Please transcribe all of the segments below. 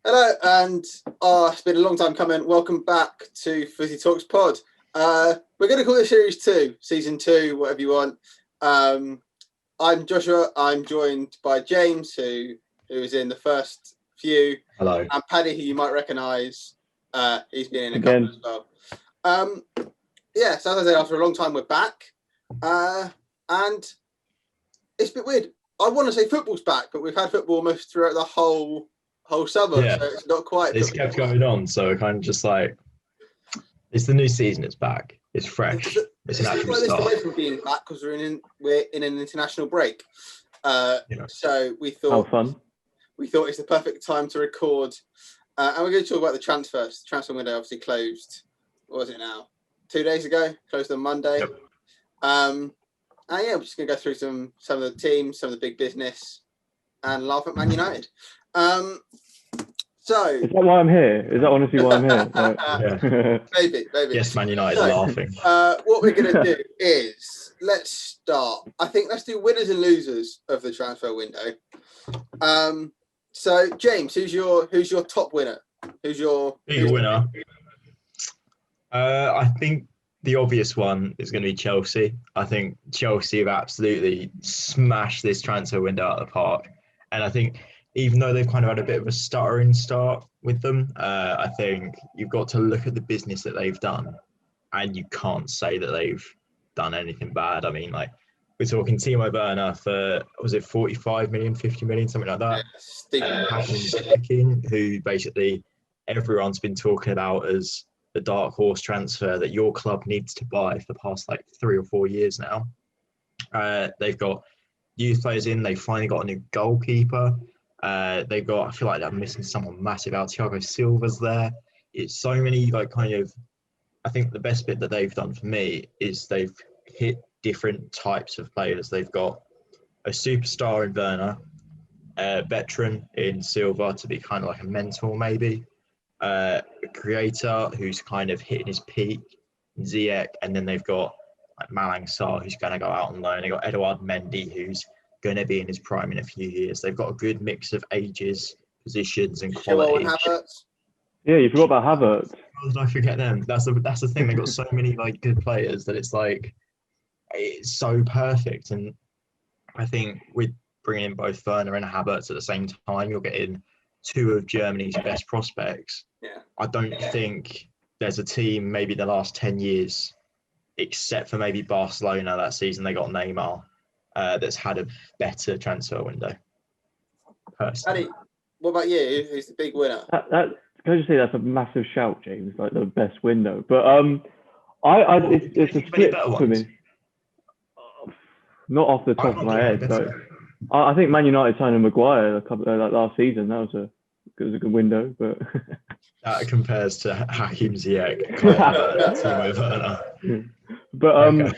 Hello, and it's been a long time coming. Welcome back to FootieTalksPod. We're going to call this Series 2, Season 2, whatever you want. I'm Joshua. I'm joined by James, who was in the first few. Hello. And Paddy, who you might recognise. He's been in a couple as well. So as I said, after a long time, we're back. And it's a bit weird. I want to say football's back, but we've had football almost throughout the whole summer, so it's not quite. It's kept going on, so we're kind of just like, it's the new season. It's back. It's fresh. It's an actual start. Away from being back because we're in an international break. So we thought, how fun. We thought it's the perfect time to record, and we're going to talk about the transfers. The transfer window obviously closed. What was it now? 2 days ago. Closed on Monday. Yep. We're just going to go through some of the teams, some of the big business, and laugh at Man United. So is that why I'm here? Is that honestly why I'm here? Maybe. Yes, Man United are laughing. What we're going to do is let's start. I think let's do winners and losers of the transfer window. So James, who's your top winner? Who's your winner? I think the obvious one is going to be Chelsea. I think Chelsea have absolutely smashed this transfer window out of the park, and I think, even though they've kind of had a bit of a stuttering start with them, I think you've got to look at the business that they've done, and you can't say that they've done anything bad. I mean, like, we're talking Timo Werner for, was it 45 million, 50 million, something like that? Who basically everyone's been talking about as the dark horse transfer that your club needs to buy for the past like 3 or 4 years now. They've got youth players in. They've finally got a new goalkeeper. They've got, I feel like they're missing someone massive out. Thiago Silva's there. It's so many, like, kind of, I think the best bit that they've done for me is they've hit different types of players. They've got a superstar in Werner, a veteran in Silva to be kind of like a mentor maybe, a creator who's kind of hitting his peak, Ziyech, and then they've got like Malang Sarr, who's going to go out on loan. They've got Edouard Mendy, who's going to be in his prime in a few years. They've got a good mix of ages, positions, and quality. Yeah, you forgot about Havertz. How did I forget them? That's the thing. They've got so many like good players that it's like, it's so perfect. And I think with bringing in both Werner and Havertz at the same time, you're getting two of Germany's best prospects. Yeah. I don't think there's a team maybe the last 10 years, except for maybe Barcelona that season they got Neymar, that's had a better transfer window. Personally. Paddy, what about you? Who's the big winner? Can I just say that's a massive shout, James? Like the best window. But it's a split for me. Not off the top of my head, but I think Man United signing Maguire like last season. That was a good window, but that compares to Hakim Ziyech. But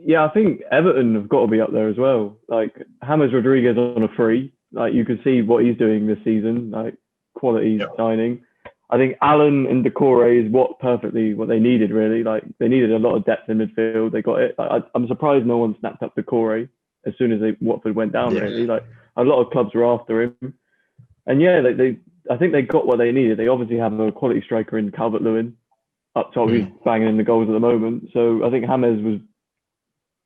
yeah, I think Everton have got to be up there as well. Like James Rodriguez on a free, like you can see what he's doing this season, like quality signing. I think Allen and Decore is what they needed really. Like they needed a lot of depth in midfield. They got it. I'm surprised no one snapped up Decore as soon as Watford went down. Really, like a lot of clubs were after him. And I think they got what they needed. They obviously have a quality striker in Calvert-Lewin up top, who's banging in the goals at the moment. So I think James was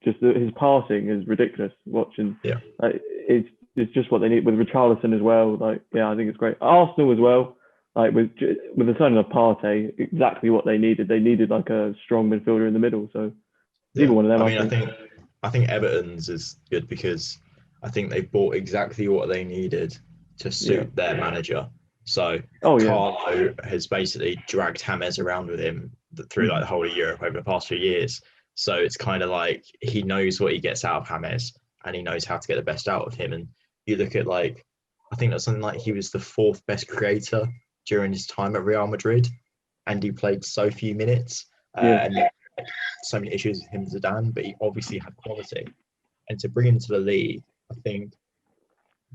just his passing is ridiculous. Watching, it's just what they need with Richarlison as well. Like, I think it's great. Arsenal as well. Like with the signing of Partey, exactly what they needed. They needed like a strong midfielder in the middle. So either one of them. I think Everton's is good because I think they bought exactly what they needed to suit their manager. So Carlo has basically dragged James around with him through like the whole of Europe over the past few years. So it's kind of like he knows what he gets out of James and he knows how to get the best out of him. And you look at like, I think that's something like he was the 4th best creator during his time at Real Madrid, and he played so few minutes. And so many issues with him and Zidane, but he obviously had quality. And to bring him to the league, I think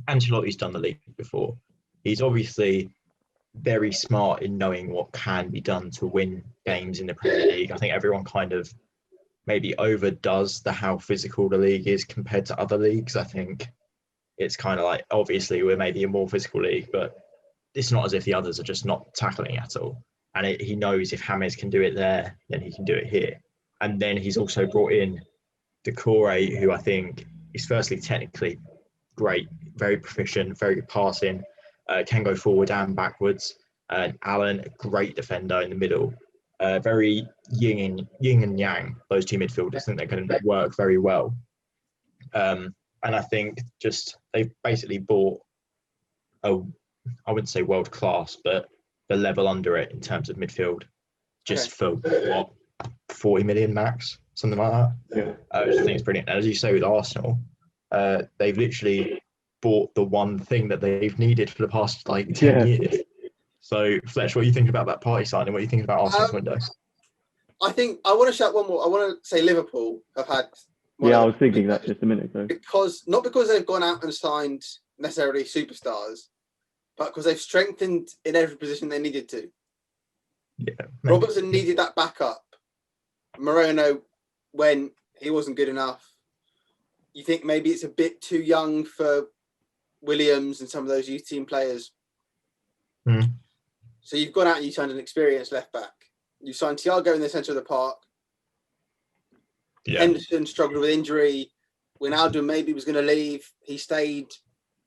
Ancelotti's done the league before. He's obviously very smart in knowing what can be done to win games in the Premier League. I think everyone kind of maybe overdoes how physical the league is compared to other leagues. I think it's kind of like, obviously we're maybe a more physical league, but it's not as if the others are just not tackling at all. And he knows if James can do it there, then he can do it here. And then he's also brought in Decore, who I think is firstly technically great, very proficient, very good passing, can go forward and backwards. Alan, great defender in the middle. Very yin and yang, those two midfielders. I think they're going to work very well. And I think just they've basically bought I wouldn't say world class, but the level under it in terms of midfield, just for what, 40 million max, something like that. Yeah. Which I think is brilliant. And as you say with Arsenal, they've literally bought the one thing that they've needed for the past 10 years. So, Fletch, what are you thinking about that Party signing? What are you thinking about Arsenal's window? I think I want to shout one more. I want to say Liverpool have had. I was thinking that just a minute ago. Not because they've gone out and signed necessarily superstars, but because they've strengthened in every position they needed to. Yeah, Robertson needed that backup. Moreno, when he wasn't good enough. You think maybe it's a bit too young for Williams and some of those youth team players. Mm. So you've gone out and you signed an experienced left back. You signed Thiago in the centre of the park. Yeah. Henderson struggled with injury. Wijnaldum maybe was going to leave. He stayed,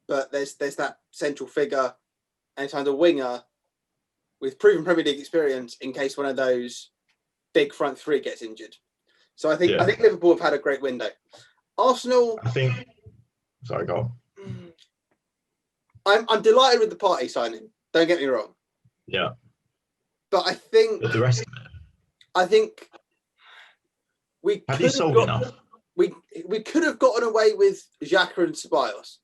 but there's that central figure, and signed a winger with proven Premier League experience in case one of those big front three gets injured. So I think Liverpool have had a great window. Arsenal. Sorry, go on. I'm delighted with the Party signing. Don't get me wrong. Yeah. But I think the rest of it. I think we have you sold enough? We could have gotten away with Xhaka and Ceballos.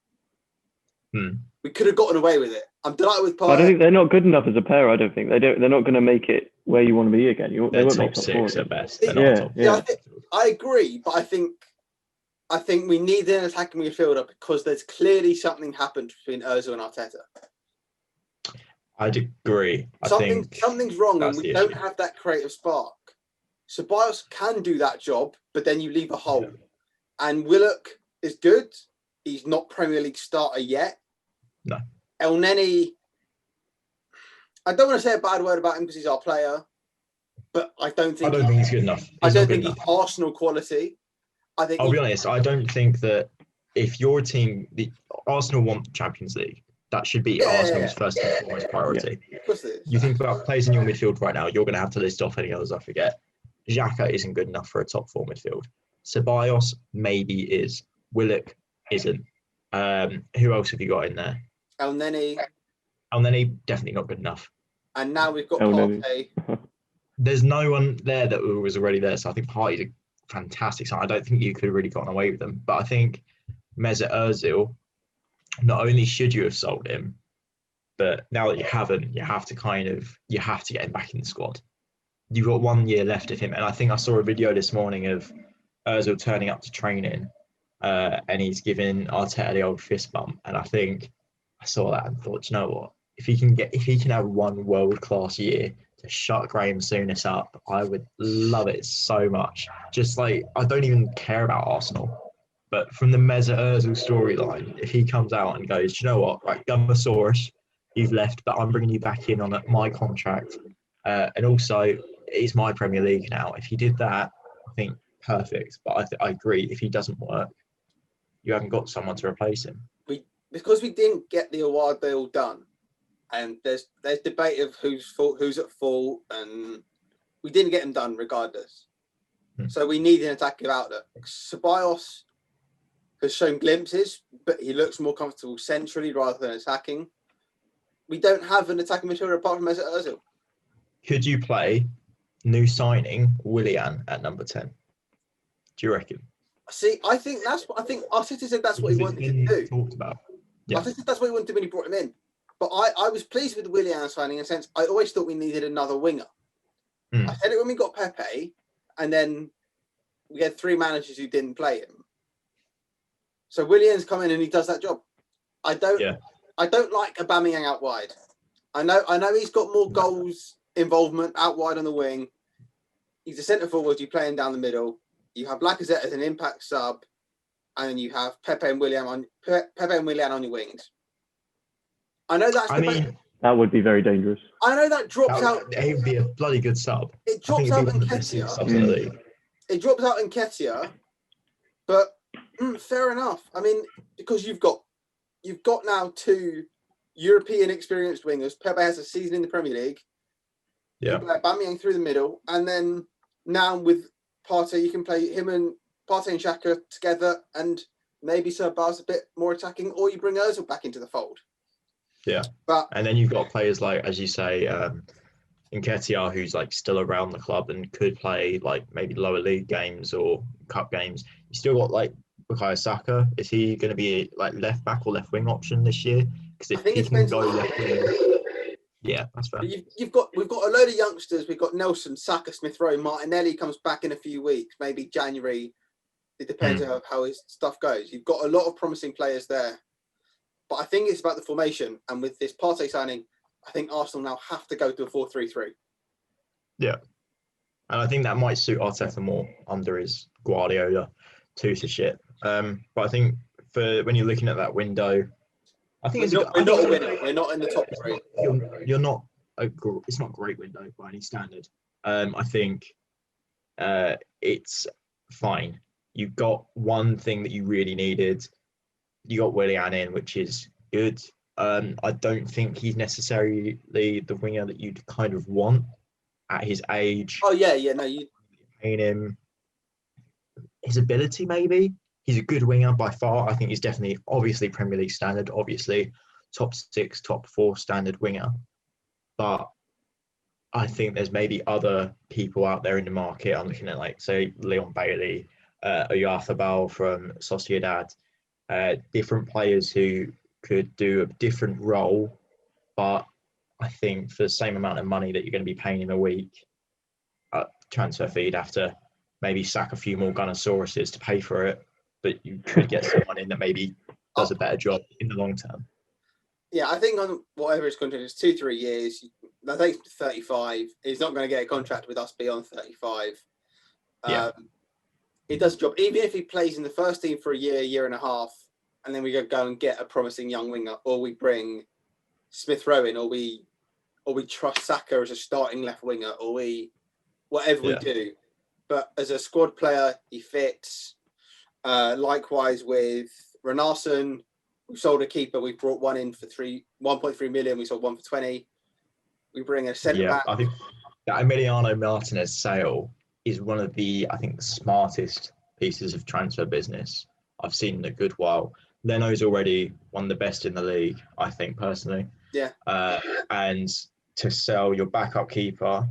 We could have gotten away with it. I'm delighted with Party. I don't think they're not good enough as a pair. I don't think they're not going to make it where you want to be again. They won't top make top 6 4. at best. I agree, but I think we need an attacking midfielder because there's clearly something happened between Ozil and Arteta. I'd agree. Something's wrong, and we don't have that creative spark. Ceballos can do that job, but then you leave a hole. Yeah. And Willock is good. He's not Premier League starter yet. No. El Neni, I don't want to say a bad word about him because he's our player, but I don't think he's good enough. I don't think he's Arsenal quality. I'll be honest, I don't think that if your team, Arsenal want Champions League, that should be Arsenal's first and foremost priority. Yeah. Of course it is. You think about players in your midfield right now, you're going to have to list off any others I forget. Xhaka isn't good enough for a top 4 midfield. Ceballos maybe is. Willock isn't. Who else have you got in there? El Neni definitely not good enough. And now we've got Partey. There's no one there that was already there, so I think Partey's a fantastic sign. I don't think you could have really gotten away with them, but I think Mesut Ozil, not only should you have sold him, but now that you haven't, you have to get him back in the squad. You've got 1 year left of him, and I think I saw a video this morning of Ozil turning up to training, and he's giving Arteta the old fist bump. And I think I saw that and thought, you know what? If he can have one world-class year to shut Graham Souness up, I would love it so much. Just I don't even care about Arsenal. But from the Mesut Ozil storyline, if he comes out and goes, you know what, right, Gummasaurus, you've left, but I'm bringing you back in on my contract. And also, it's my Premier League now. If he did that, I think perfect. But I agree, if he doesn't work, you haven't got someone to replace him. Because we didn't get the award bill done, and there's debate of who's at fault, and we didn't get them done regardless. So we need an attacking outlet. Ceballos has shown glimpses, but he looks more comfortable centrally rather than attacking. We don't have an attacking midfielder apart from Mesut Ozil. Could you play new signing Willian at number 10? Do you reckon? See, I think Arteta said that's what he wanted to do. Talked about. Yeah. Arteta said that's what he wanted when he brought him in. But I was pleased with the Willian signing in a sense. I always thought we needed another winger. I said it when we got Pepe, and then we had 3 managers who didn't play him. So Willian's come in and he does that job. I don't like Aubameyang out wide. I know he's got more goals involvement out wide on the wing. He's a centre forward. You play him down the middle. You have Lacazette as an impact sub, and then you have Pepe and Willian on your wings. I know that's That would be very dangerous. I know that drops out. He would be a bloody good sub. It drops out in Nketiah. It drops out in Nketiah, but fair enough. I mean, because you've got now 2 European experienced wingers. Pepe has a season in the Premier League. Yeah. You play Aubameyang through the middle, and then now with Partey, you can play him and Partey and Xhaka together, and maybe Serbal's a bit more attacking, or you bring Ozil back into the fold. Yeah, and then you've got players like, as you say, Nketiah, who's like still around the club and could play like maybe lower league games or cup games. You still got like Bukayo Saka. Is he going to be like left back or left wing option this year? Because if he can go left wing, yeah, that's fair. We've got a load of youngsters. We've got Nelson, Saka, Smith Rowe, Martinelli comes back in a few weeks, maybe January. It depends on how his stuff goes. You've got a lot of promising players there. But I think it's about the formation. And with this Partey signing, I think Arsenal now have to go to a 4-3-3. Yeah. And I think that might suit Arteta more under his Guardiola tutorship. But I think when you're looking at that window, I think we're not a winner. We're not in the top 3. You're not it's not a great window by any standard. I think it's fine. You got one thing that you really needed. You got Willian in, which is good. I don't think he's necessarily the winger that you'd kind of want at his age. Oh yeah, no, you paying him his ability maybe. He's a good winger by far. I think he's definitely, obviously Premier League standard, obviously top 6, top 4 standard winger. But I think there's maybe other people out there in the market. I'm looking at like say Leon Bailey, Oyarzabal from Sociedad. Different players who could do a different role, but I think for the same amount of money that you're going to be paying him a week, transfer fee, you'd have to maybe sack a few more Gunnosauruses to pay for it, but you could get someone in that maybe does a better job in the long term. Yeah, I think on whatever his contract is, 2-3 years, I think it's 35. He's not going to get a contract with us beyond 35. Yeah. He does a job, even if he plays in the first team for a year and a half, and then we go and get a promising young winger, or we bring Smith Rowe in, or we trust Saka as a starting left winger, or we do. But as a squad player, he fits. Likewise with Renarsson, we sold a keeper. We brought one in for 1.3 million. We sold one for 20. We bring a centre back. I think that Emiliano Martinez sale is one of the, I think, smartest pieces of transfer business I've seen in a good while. Leno's already one of the best in the league, I think, personally. Yeah. And to sell your backup keeper,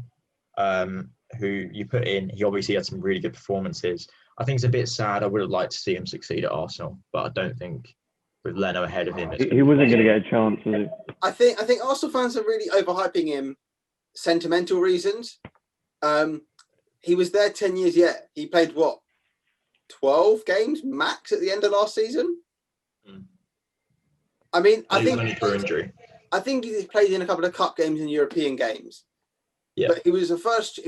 who you put in, he obviously had some really good performances. I think it's a bit sad. I would have liked to see him succeed at Arsenal, but I don't think with Leno ahead of him, he wasn't going to get a chance, was he? I think Arsenal fans are really overhyping him, sentimental reasons. He was there 10 years yet. He played 12 games max at the end of last season. I mean, I think only for injury. I think he played in a couple of cup games and European games. Yeah, but he was your first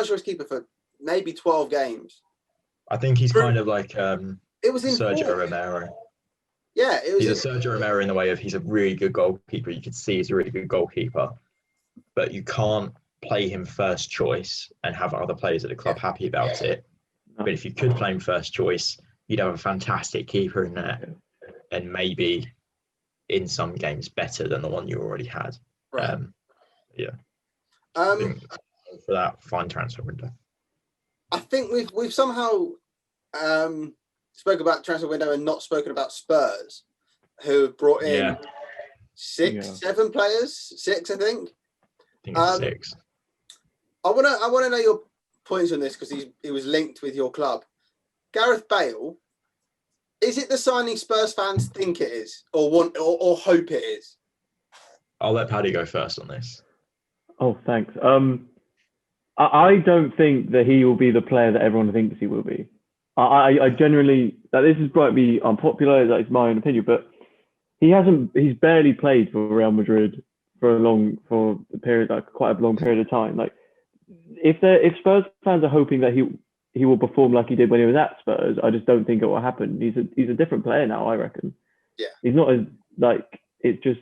choice keeper for maybe 12 games. I think he's kind of like it was Sergio Romero. Yeah, he's a Sergio Romero in the way of he's a really good goalkeeper. You could see he's a really good goalkeeper, but you can't play him first choice and have other players at the club happy about it. But if you could play him first choice, you'd have a fantastic keeper in there, and maybe in some games better than the one you already had. Right. I think for that fine transfer window. I think we've somehow spoke about transfer window and not spoken about Spurs, who have brought in 7 players. 6, I think. I think it's 6. I want to know your points on this because he was linked with your club. Gareth Bale, is it the signing Spurs fans think it is, or want, or hope it is? I'll let Paddy go first on this. Oh, thanks. I don't think that he will be the player that everyone thinks he will be. I genuinely, this is might be unpopular, that's my own opinion, but he's barely played for Real Madrid for a period, like quite a long period of time. Like, if Spurs fans are hoping that he will perform like he did when he was at Spurs, I just don't think it will happen. He's a different player now, I reckon. Yeah. He's not as like, it just,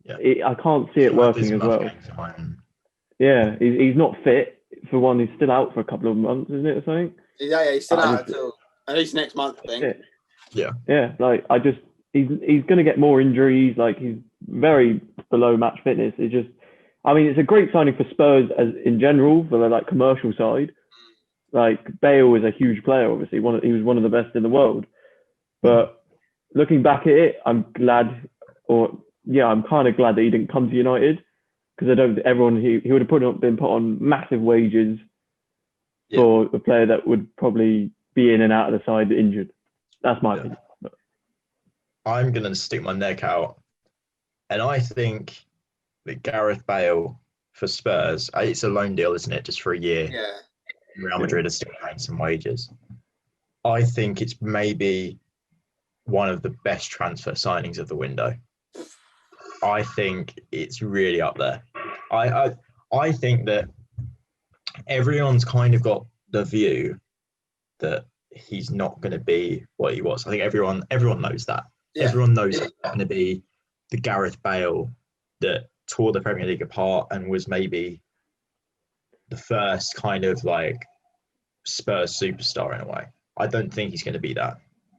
I can't see it working as well. Yeah, he's not fit. For one, he's still out for a couple of months, isn't it, or something? Yeah, he's still out until at least next month, I think. Yeah. Like he's going to get more injuries. Like he's very below match fitness. It's just, I mean, it's a great signing for Spurs as in general for the like commercial side. Like Bale is a huge player, obviously. He was one of the best in the world. But looking back at it, I'm kind of glad that he didn't come to United, because he would have been put on massive wages for a player that would probably be in and out of the side injured. That's my opinion. I'm going to stick my neck out. And I think that Gareth Bale for Spurs, it's a loan deal, isn't it? Just for a year. Yeah. Real Madrid are still paying some wages. I think it's maybe one of the best transfer signings of the window. I think it's really up there. I think that everyone's kind of got the view that he's not going to be what he was. I think everyone knows that. Yeah. Everyone knows he's not going to be the Gareth Bale that tore the Premier League apart and was maybe the first kind of like Spurs superstar in a way. I don't think he's going to be that.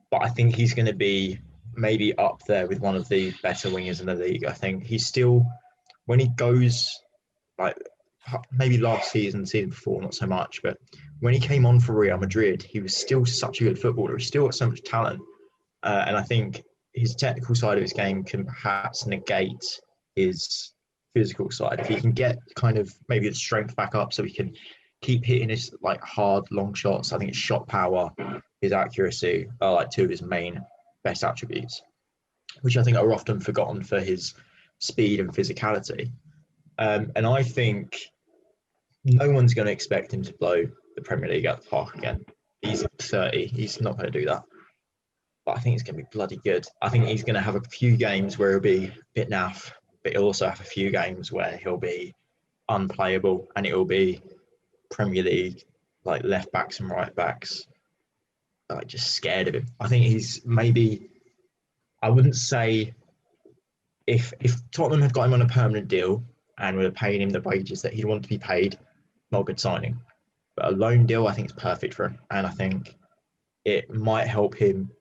But I think he's going to be maybe up there with one of the better wingers in the league. I think he's still, when he goes, like maybe last season before, not so much, but when he came on for Real Madrid, he was still such a good footballer. He still got so much talent. And I think his technical side of his game can perhaps negate his physical side. If he can get kind of maybe the strength back up so he can keep hitting his like hard long shots. I think his shot power, his accuracy are like two of his main best attributes, which I think are often forgotten for his speed and physicality. And I think no one's going to expect him to blow the Premier League out the park again. He's 30. He's not going to do that. But I think it's going to be bloody good. I think he's going to have a few games where he'll be a bit naff, but he'll also have a few games where he'll be unplayable, and it will be Premier League, like left backs and right backs, like just scared of him. I think he's maybe, I wouldn't say if Tottenham had got him on a permanent deal and were paying him the wages that he'd want to be paid, not a good signing. But a loan deal, I think is perfect for him. And I think it might help him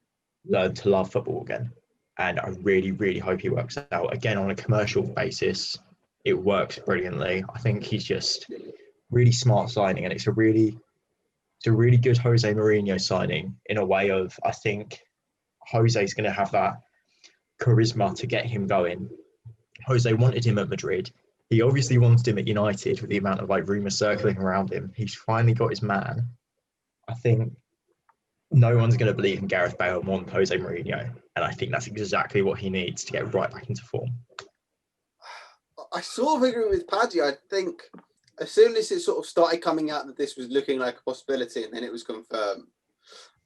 learn to love football again. And I really, really hope he works out. Again, on a commercial basis, it works brilliantly. I think he's just really smart signing, and it's a really good Jose Mourinho signing in a way of, I think Jose's going to have that charisma to get him going. Jose wanted him at Madrid. He obviously wanted him at United with the amount of like rumours circling around him. He's finally got his man. I think no one's going to believe in Gareth Bale more than Jose Mourinho. And I think that's exactly what he needs to get right back into form. I sort of agree with Paddy. I think as soon as it sort of started coming out that this was looking like a possibility, and then it was confirmed,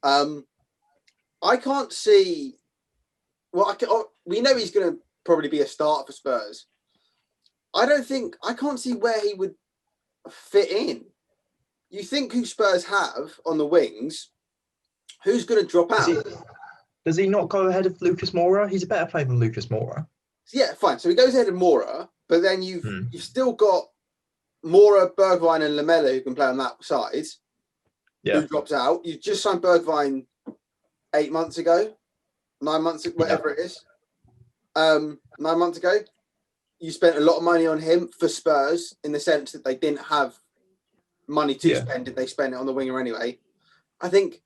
I can't see. Well, we know he's going to probably be a starter for Spurs. I can't see where he would fit in. You think who Spurs have on the wings, who's going to drop out? Does he not go ahead of Lucas Moura? He's a better player than Lucas Moura. Yeah, fine. So he goes ahead of Moura, but then you've still got Moura, Bergwijn and Lamela who can play on that side. Yeah. Who drops out. You just signed Bergwijn 8 months ago, 9 months, whatever it is. 9 months ago. You spent a lot of money on him for Spurs in the sense that they didn't have money to spend if they spent it on the winger anyway. I think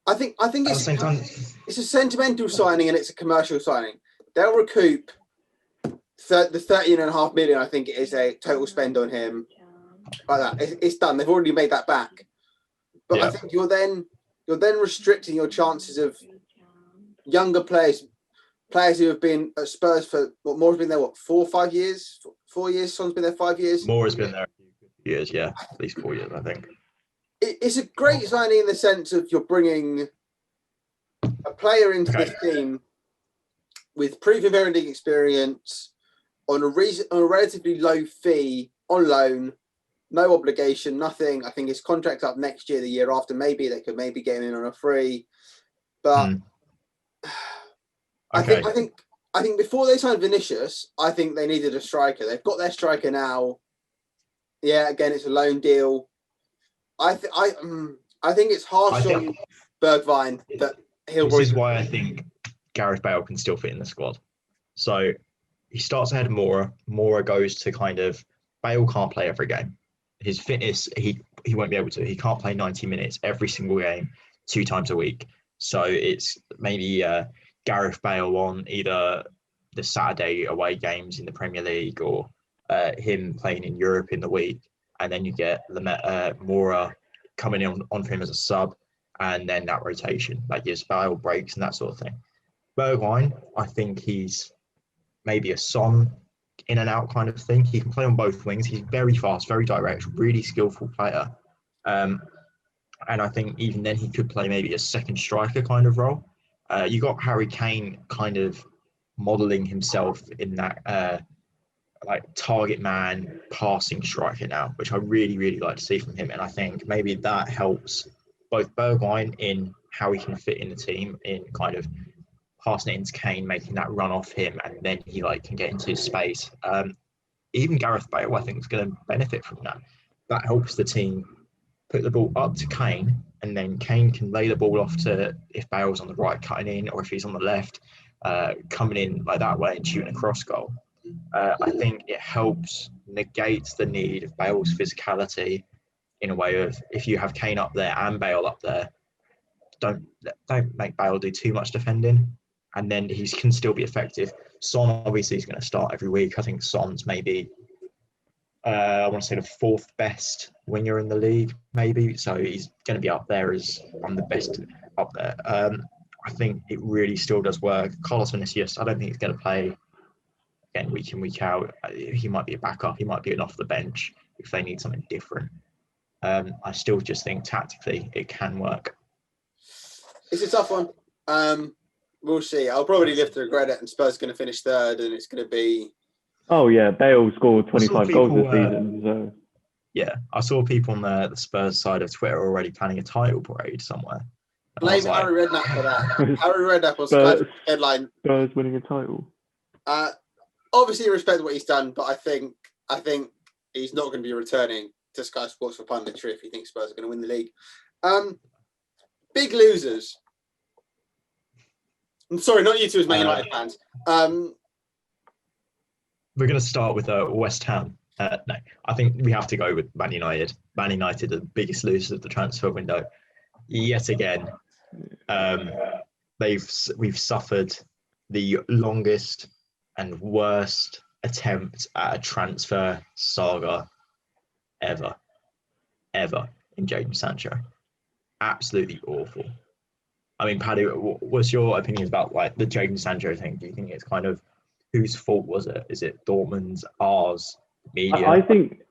it's a sentimental signing and it's a commercial signing. They'll recoup the 13.5 million. I think it is a total spend on him. Like that, it's done. They've already made that back. But I think you're then restricting your chances of younger players who have been at Spurs for Moore's been there 4 or 5 years? 4 years. Son's been there 5 years. Moore's been there a few years, yeah, at least 4 years, I think. It's a great signing in the sense of you're bringing a player into this team with proven Premier League experience on a relatively low fee on loan, no obligation, nothing. I think his contract's up next year, the year after. Maybe they could get him in on a free, but I think I think before they signed Vinicius, I think they needed a striker. They've got their striker now. Yeah, again, it's a loan deal. I think it's harsh on Bergwijn that he'll. This is why I think Gareth Bale can still fit in the squad. So he starts ahead of Moura. Moura goes to kind of Bale can't play every game. His fitness, he won't be able to. He can't play 90 minutes every single game, 2 times a week. So it's maybe Gareth Bale on either the Saturday away games in the Premier League or him playing in Europe in the week. And then you get Moura coming on for him as a sub, and then that rotation, like gives Bale breaks and that sort of thing. Bergwijn, I think he's maybe a Son in and out kind of thing. He can play on both wings. He's very fast, very direct, really skillful player. And I think even then he could play maybe a second striker kind of role. You got Harry Kane kind of modelling himself in that like target man passing striker now, which I really, really like to see from him. And I think maybe that helps both Bergwijn in how he can fit in the team in kind of passing it into Kane, making that run off him, and then he like can get into his space. Even Gareth Bale, I think, is going to benefit from that. That helps the team put the ball up to Kane, and then Kane can lay the ball off to, if Bale's on the right cutting in, or if he's on the left coming in like that way and shooting a cross goal. I think it helps negate the need of Bale's physicality in a way of, if you have Kane up there and Bale up there, don't make Bale do too much defending, and then he can still be effective. Son obviously is going to start every week. I think Son's maybe I want to say the 4th best winger in the league, maybe. So he's going to be up there as one of the best up there. I think it really still does work. Carlos Vinicius, I don't think he's going to play again week in, week out. He might be a backup. He might be an off the bench if they need something different. I still just think tactically it can work. It's a tough one. We'll see. I'll probably live to regret it, and Spurs going to finish 3rd, and it's going to be... Oh, yeah. Bale scored 25 goals this season. So. Yeah, I saw people on the Spurs side of Twitter already planning a title parade somewhere. Blame Harry Redknapp for that. Harry Redknapp was the headline. Spurs winning a title. Obviously, I respect what he's done, but I think he's not going to be returning to Sky Sports for punditry if he thinks Spurs are going to win the league. Big losers. I'm sorry, not you two as Man United fans. We're going to start with West Ham. No, I think we have to go with Man United. Man United are the biggest losers of the transfer window. Yet again, we've suffered the longest and worst attempt at a transfer saga ever in Jadon Sancho. Absolutely awful. I mean, Paddy, what's your opinion about like the Jadon Sancho thing? Do you think it's kind of, whose fault was it? Is it Dortmund's, ours, media? I think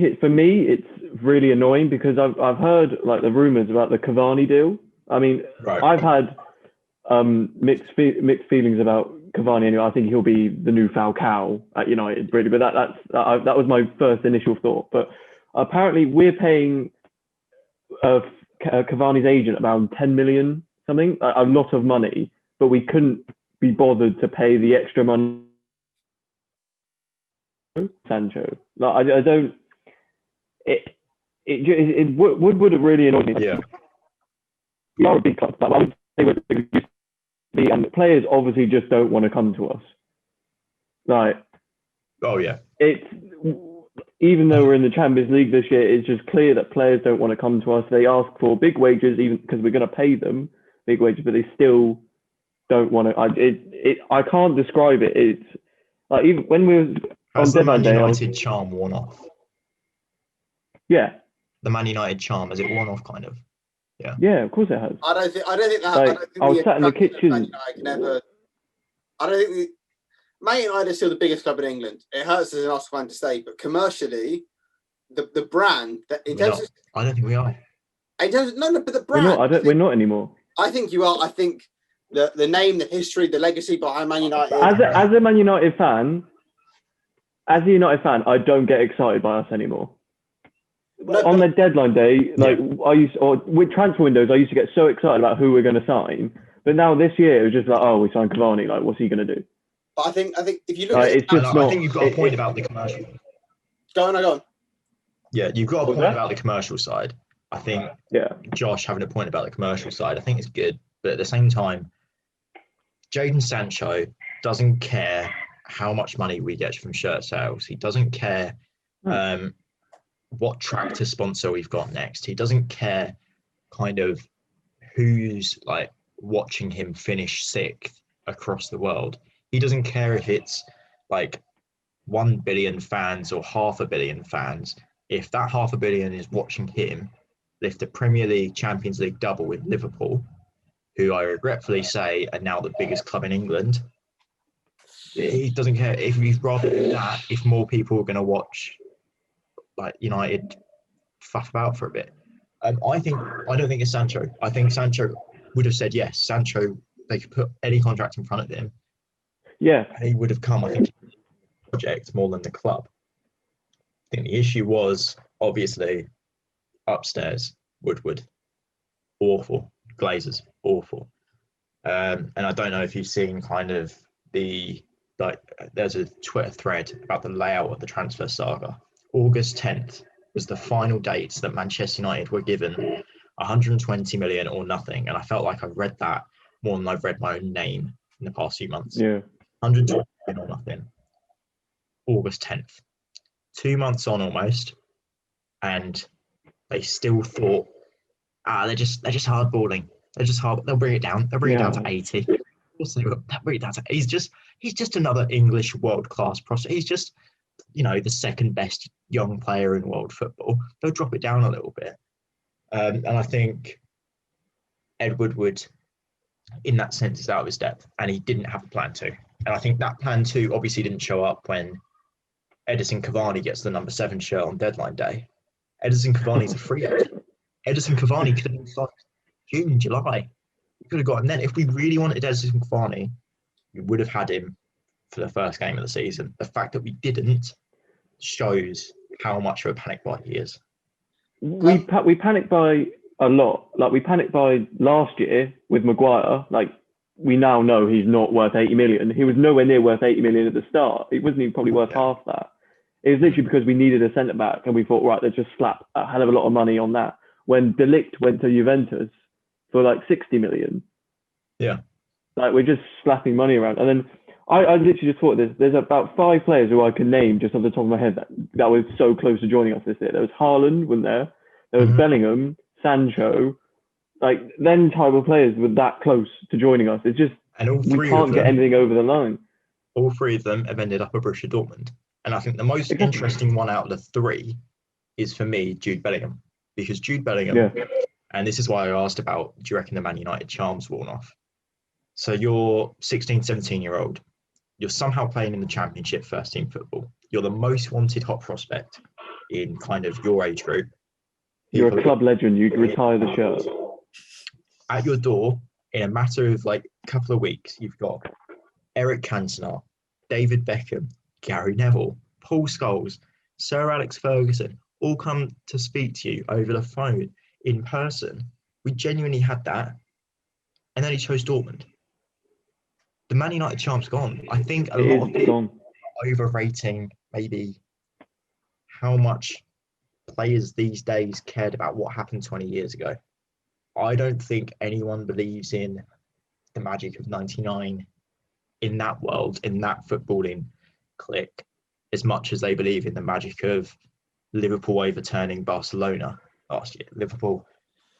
it, for me, it's really annoying because I've heard like the rumours about the Cavani deal. I mean, right. I've had mixed feelings about Cavani anyway. I think he'll be the new Falcao at United, really. But that was my first initial thought. But apparently, we're paying Cavani's agent about 10 million something, a lot of money, but we couldn't be bothered to pay the extra money. Sancho, like I don't. It would have really annoyed me. Yeah. We are a big club, but I would say we're used to be, and players obviously just don't want to come to us. Like, oh yeah, it's even though we're in the Champions League this year, it's just clear that players don't want to come to us. They ask for big wages, even because we're going to pay them big wages, but they still don't want to. I can't describe it. It's like even when we were on the Man United charm worn off. Yeah. The Man United charm, is it worn off kind of? Yeah. Yeah, of course it has. I don't think that. Like, I was sat in the kitchen. I don't think Man United is still the biggest club in England. It hurts as an Arsenal fan to say, but commercially, the brand that in terms of, I don't think we are. But the brand. We're not anymore. I think you are. I think the name, the history, the legacy behind Man United. As a Man United fan, I don't get excited by us anymore. On the deadline day, with transfer windows, I used to get so excited about who we're going to sign. But now this year, it was just like, oh, we signed Cavani. Like, what's he going to do? But I think if you look at it's just not. I think you've got a point about the commercial. Go on. Yeah, you've got a point about the commercial side. I think Josh having a point about the commercial side, I think it's good. But at the same time, Jadon Sancho doesn't care how much money we get from shirt sales. He doesn't care what tractor sponsor we've got next. He doesn't care kind of who's like watching him finish sixth across the world. He doesn't care if it's like 1 billion fans or 500 million fans. If that 500 million is watching him lift the Premier League, Champions League double with Liverpool, who I regretfully say are now the biggest club in England, he doesn't care. If he'd rather do that, if more people are going to watch like United faff about for a bit. I don't think it's Sancho. I think Sancho would have said yes. Sancho, they could put any contract in front of him. Yeah. And he would have come, I think, project more than the club. I think the issue was obviously upstairs, Woodward, awful. Glazers, awful. And I don't know if you've seen kind of there's a Twitter thread about the layout of the transfer saga. August 10th was the final date that Manchester United were given 120 million or nothing. And I felt like I've read that more than I've read my own name in the past few months. Yeah. 120 million or nothing. August 10th. 2 months on almost. And they still thought, they're just hardballing. They'll bring it down. They'll bring it down to 80. They'll bring it down to, he's just another English world-class prospect. He's just, the second best young player in world football. They'll drop it down a little bit. And I think Ed Woodward, in that sense, is out of his depth, and he didn't have a plan to. And I think that plan to obviously didn't show up when Edison Cavani gets the number 7 shirt on deadline day. Edison Cavani's a free agent. Edison Cavani could have been signed June, July. We could have got him then. If we really wanted Edison Cavani, we would have had him for the first game of the season. The fact that we didn't shows how much of a panic buy he is. We panicked by a lot. Like, we panicked by last year with Maguire. Like, we now know he's not worth 80 million. He was nowhere near worth 80 million at the start. He wasn't even probably worth half that. It was literally because we needed a centre back, and we thought, right, let's just slap a hell of a lot of money on that. When De Ligt went to Juventus for like 60 million. Yeah. Like, we're just slapping money around. And then I literally just thought there's about 5 players who I can name just off the top of my head that was so close to joining us this year. There was Haaland, wasn't there? There was Bellingham, Sancho. Like, them type of players were that close to joining us. It's just, and all three we can't get anything over the line. All 3 of them have ended up at Borussia Dortmund. And I think the most interesting one out of the 3 is, for me, Jude Bellingham. Because Jude Bellingham, and this is why I asked about, do you reckon the Man United charm's worn off? So you're 16, 17-year-old. You're somehow playing in the Championship first-team football. You're the most wanted hot prospect in kind of your age group. You're a club legend. You'd retire the shirt. At your door, in a matter of like a couple of weeks, you've got Eric Cantona, David Beckham, Gary Neville, Paul Scholes, Sir Alex Ferguson, all come to speak to you over the phone, in person. We genuinely had that. And then he chose Dortmund. The Man United charm's gone. I think a lot of people are overrating maybe how much players these days cared about what happened 20 years ago. I don't think anyone believes in the magic of 99 in that world, in that footballing clique, as much as they believe in the magic of Liverpool overturning Barcelona last year, Liverpool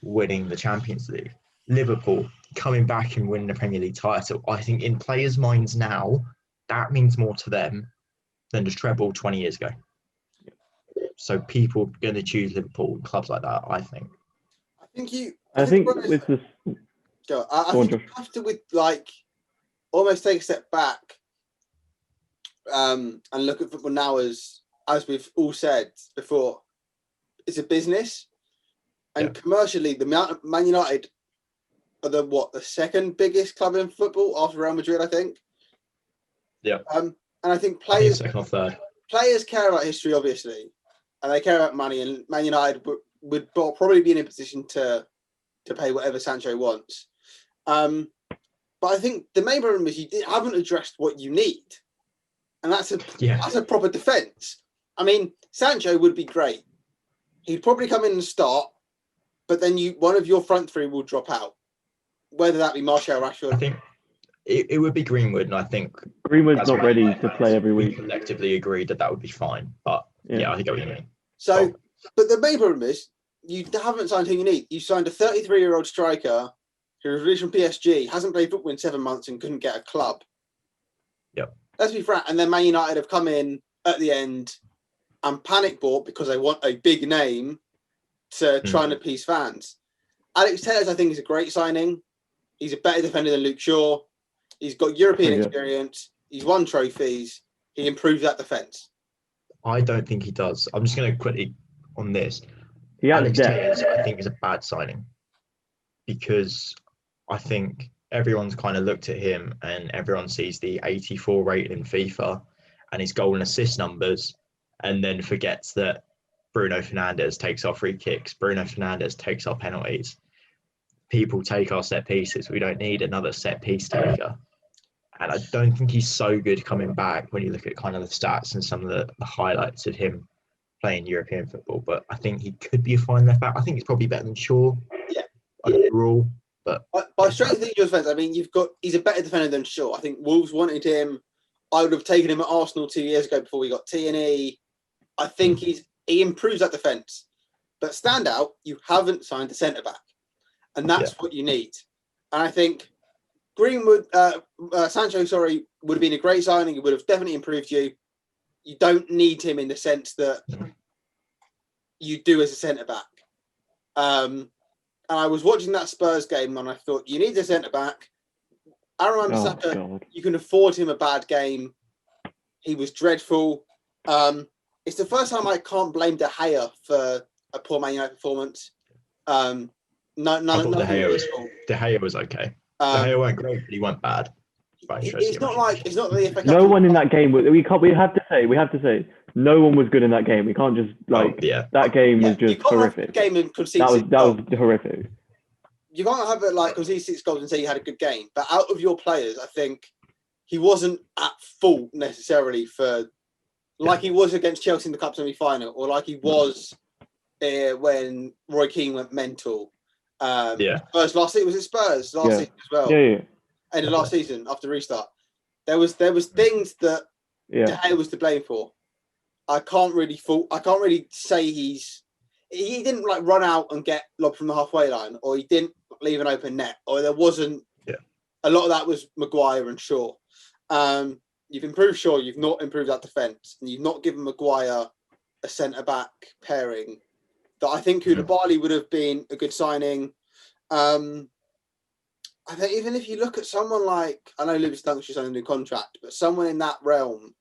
winning the Champions League, Liverpool coming back and winning the Premier League title. I think in players' minds now, that means more to them than the treble 20 years ago. So people are going to choose Liverpool and clubs like that, I think. I think with this... I think you have to, with like, almost take a step back and look at football now as we've all said before, it's a business. And commercially, the Man United are the second biggest club in football after Real Madrid, I think. Yeah. And I think players, second or third. Players care about history, obviously, and they care about money. And Man United would probably be in a position to pay whatever Sancho wants. But I think the main problem is you haven't addressed what you need. And that's a proper defence. I mean, Sancho would be great. He'd probably come in and start, but then one of your front three will drop out. Whether that be Martial, Rashford. I think it would be Greenwood, and I think Greenwood's not ready to play every week. We collectively agreed that would be fine. But yeah, I think what you mean. So, but the main problem is you haven't signed who you need. You signed a 33-year-old striker who was released from PSG, hasn't played football in 7 months and couldn't get a club. Yep. Let's be frank. And then Man United have come in at the end and panic bought because they want a big name to try and appease fans. Alex Telles, I think, is a great signing. He's a better defender than Luke Shaw. He's got European experience. He's won trophies. He improves that defence. I don't think he does. I'm just going to quickly on this. Alex Telles, I think, is a bad signing because I think everyone's kind of looked at him and everyone sees the 84 rating in FIFA and his goal and assist numbers and then forgets that Bruno Fernandes takes our free kicks. Bruno Fernandes takes our penalties. People take our set pieces. We don't need another set piece taker. And I don't think he's so good coming back when you look at kind of the stats and some of the highlights of him playing European football. But I think he could be a fine left back. I think it's probably better than Shaw overall. But by strength of your defence, I mean, he's a better defender than Shaw. I think Wolves wanted him. I would have taken him at Arsenal 2 years ago before we got T&E. I think he improves that defence. But standout, you haven't signed a centre-back. And that's what you need. And I think Sancho, would have been a great signing. He would have definitely improved you. You don't need him in the sense that you do as a centre-back. And I was watching that Spurs game and I thought, you need a centre-back. Aaron Wan-Bissaka, you can afford him a bad game. He was dreadful. It's the first time I can't blame De Gea for a poor Man United performance. I thought De Gea was okay. De Gea weren't great, but he weren't bad. It's not the FA Cup. No one in that game. We have to say, no one was good in that game. We can't just that game was just horrific. Game and concede that was horrific. You can't have it concede 6 goals and say you had a good game. But out of your players, I think he wasn't at fault necessarily for he was against Chelsea in the Cup semi-final, or like he was when Roy Keane went mental. Spurs last season, was it Spurs last season as well? End of last season after restart. There was things that De Gea was to blame for. I can't really say he didn't run out and get lobbed from the halfway line, or he didn't leave an open net, or there wasn't a lot of that was Maguire and Shaw. You've improved Shaw, you've not improved that defence, and you've not given Maguire a centre-back pairing that I think Koulibaly would have been a good signing. I think even if you look at someone like, I know Lewis Dunk's just on a new contract, but someone in that realm.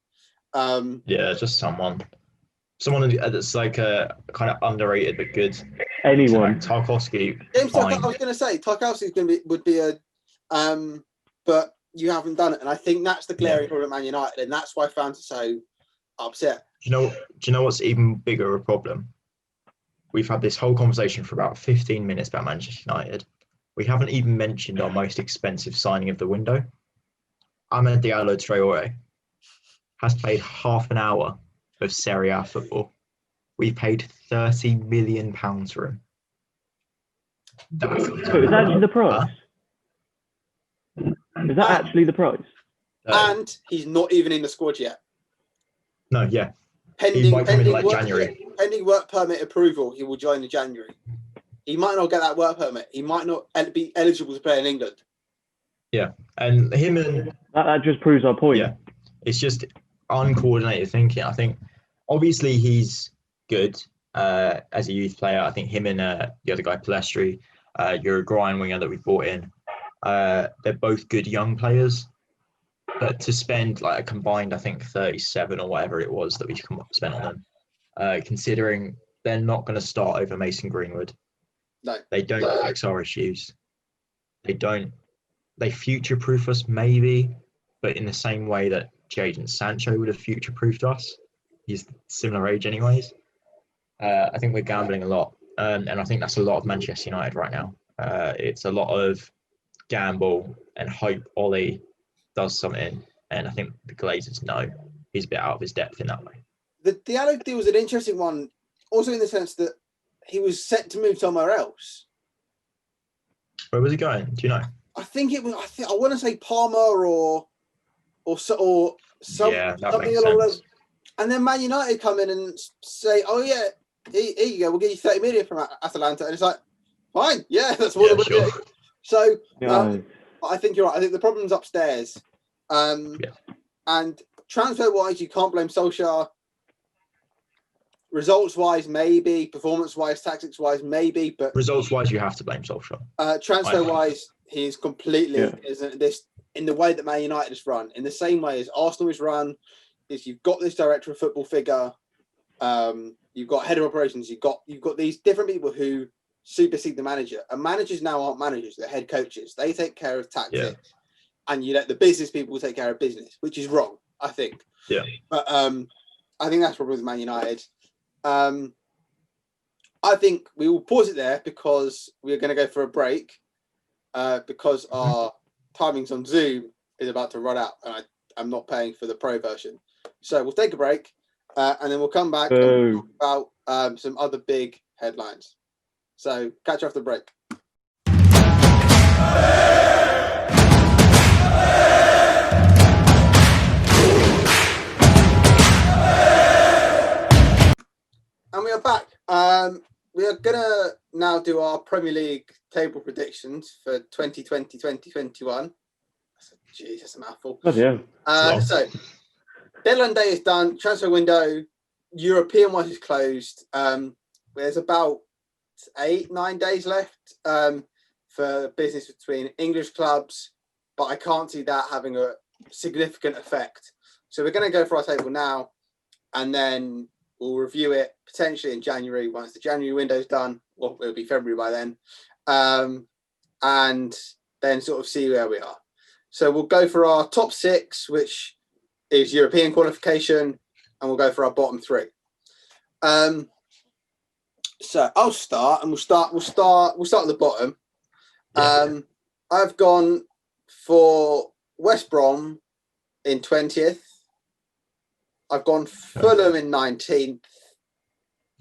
Just someone that's like a kind of underrated but good. Anyone. Tarkowski. I was going to say Tarkowski would be a, but you haven't done it, and I think that's the glaring problem at Man United, and that's why fans are so upset. Do you know what's even bigger a problem? We've had this whole conversation for about 15 minutes about Manchester United. We haven't even mentioned our most expensive signing of the window. Amad Diallo Traore has played half an hour of Serie A football. We paid £30 million for him. So is that actually the price? Is that actually the price? And he's not even in the squad yet. No, yeah. Pending January. Pending work permit approval, he will join in January. He might not get that work permit. He might not be eligible to play in England. Yeah, and him and... That just proves our point. Yeah, it's just uncoordinated thinking. I think, obviously, he's good as a youth player. I think him and the other guy, Palestri, Uruguayan winger that we brought in, they're both good young players. But to spend a combined, I think, 37 or whatever it was that we spent on them, considering they're not going to start over Mason Greenwood. No. They don't fix our issues. They future-proof us maybe, but in the same way that Jadon Sancho would have future-proofed us. He's similar age anyways. I think we're gambling a lot. And I think that's a lot of Manchester United right now. It's a lot of gamble and hope Ollie does something. And I think the Glazers know he's a bit out of his depth in that way. The Diallo deal was an interesting one, also in the sense that he was set to move somewhere else. Where was he going? Do you know? I think it was. I want to say Parma or something along those. And then Man United come in and say, "Oh yeah, here you go. We'll give you 30 million from Atalanta." And it's like, fine, yeah, that's what we're doing. So I think you're right. I think the problem's upstairs. And transfer-wise, you can't blame Solskjaer. Results-wise, maybe. Performance-wise, tactics-wise, maybe. But results-wise, you have to blame Solskjaer. Transfer-wise, he's completely isn't this in the way that Man United is run, in the same way as Arsenal is run. Is you've got this director of football figure, you've got head of operations, you've got these different people who supersede the manager. And managers now aren't managers; they're head coaches. They take care of tactics, and you let the business people take care of business, which is wrong, I think. Yeah. But I think that's probably with Man United. I think we will pause it there because we're going to go for a break because our timings on Zoom is about to run out, and I'm not paying for the pro version. So we'll take a break, and then we'll come back and talk about some other big headlines. So catch you after the break. And we are back. We are going to now do our Premier League table predictions for 2020-2021. Jeez, that's a mouthful. Yeah. So, deadline day is done. Transfer window, European-wise, is closed. There's about 8-9 days left for business between English clubs, but I can't see that having a significant effect. So we're going to go for our table now, and then we'll review it potentially in January once the January window's done. Well, it'll be February by then, and then sort of see where we are. So we'll go for our top 6, which is European qualification, and we'll go for our bottom 3. So I'll start, and we'll start at the bottom. I've gone for West Brom in 20th. I've gone Fulham in 19th.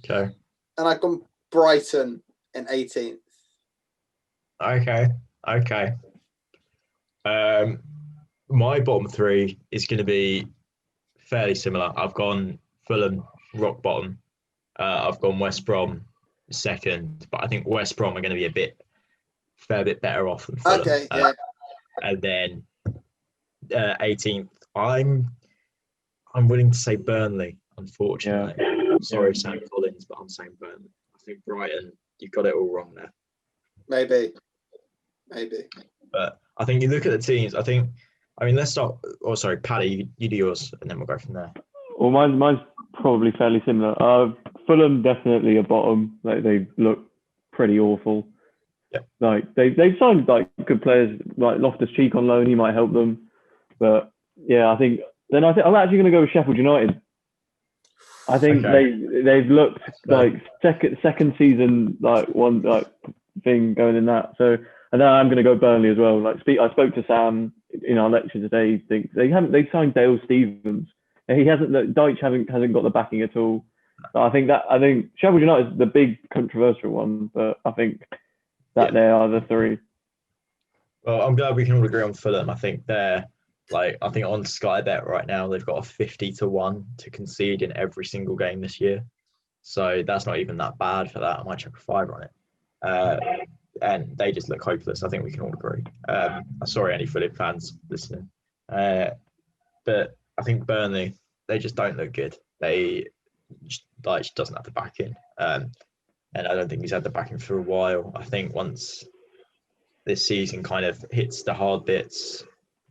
Okay. And I've gone Brighton in 18th. Okay. My bottom 3 is going to be fairly similar. I've gone Fulham, rock bottom. I've gone West Brom second, but I think West Brom are going to be a fair bit better off than Fulham. Okay, yeah. And then 18th, I'm willing to say Burnley, unfortunately. Yeah. Sorry, Sam Collins, but I'm saying Burnley. I think Brighton, you got it all wrong there. Maybe. But I think you look at the teams, let's start. Oh, sorry, Paddy, you do yours, and then we'll go from there. Well, mine's probably fairly similar. Fulham definitely a bottom. Like, they look pretty awful. Yeah. Like they've signed like good players, like Loftus-Cheek on loan. He might help them. But yeah, I think I'm actually going to go with Sheffield United. I think they've looked like second season one thing going in that. So, and then I'm going to go Burnley as well. I spoke to Sam in our lecture today. He thinks they signed Dale Stevens. Dyche hasn't got the backing at all. So I think Sheffield United is the big controversial one, but I think that they are the 3. Well, I'm glad we can all agree on Fulham. I think they're on Sky Bet right now, they've got a 50-1 to concede in every single game this year. So that's not even that bad for that. I might check a 5 on it. And they just look hopeless. I think we can all agree. Sorry, any Fulham fans listening. But I think Burnley, they just don't look good. Dyche doesn't have the backing. And I don't think he's had the backing for a while. I think once this season kind of hits the hard bits,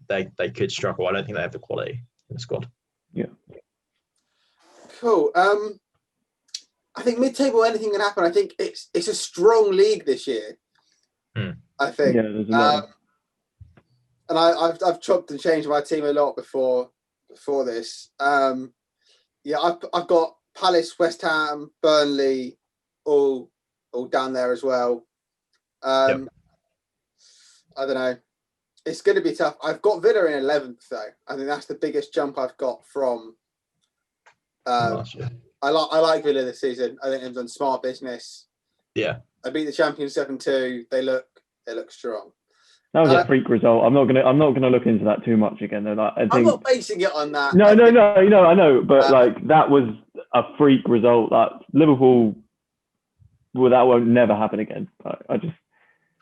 they could struggle. I don't think they have the quality in the squad. Yeah. Cool. I think mid-table anything can happen. I think it's a strong league this year. I think. Yeah, there's a lot. And I've chopped and changed my team a lot before this. I've got Palace, West Ham, Burnley, all down there as well. I don't know. It's going to be tough. I've got Villa in 11th though. I think that's the biggest jump I've got from. Last year. I like Villa this season. I think they've done smart business. Yeah. I beat the champions 7-2. They look strong. That was a freak result. I'm not gonna look into that too much again. Though. I'm not basing it on that. No. I know, but that was a freak result. That Liverpool, well, that won't never happen again.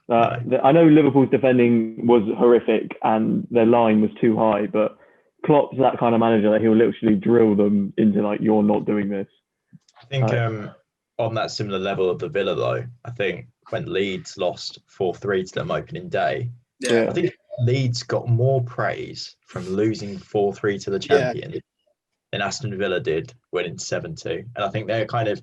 I know Liverpool's defending was horrific and their line was too high, but Klopp's that kind of manager that he'll literally drill them into like, you're not doing this. I think on that similar level of the Villa though, I think when Leeds lost 4-3 to them opening day, I think Leeds got more praise from losing 4-3 to the champion than Aston Villa did winning 7-2. And I think they're kind of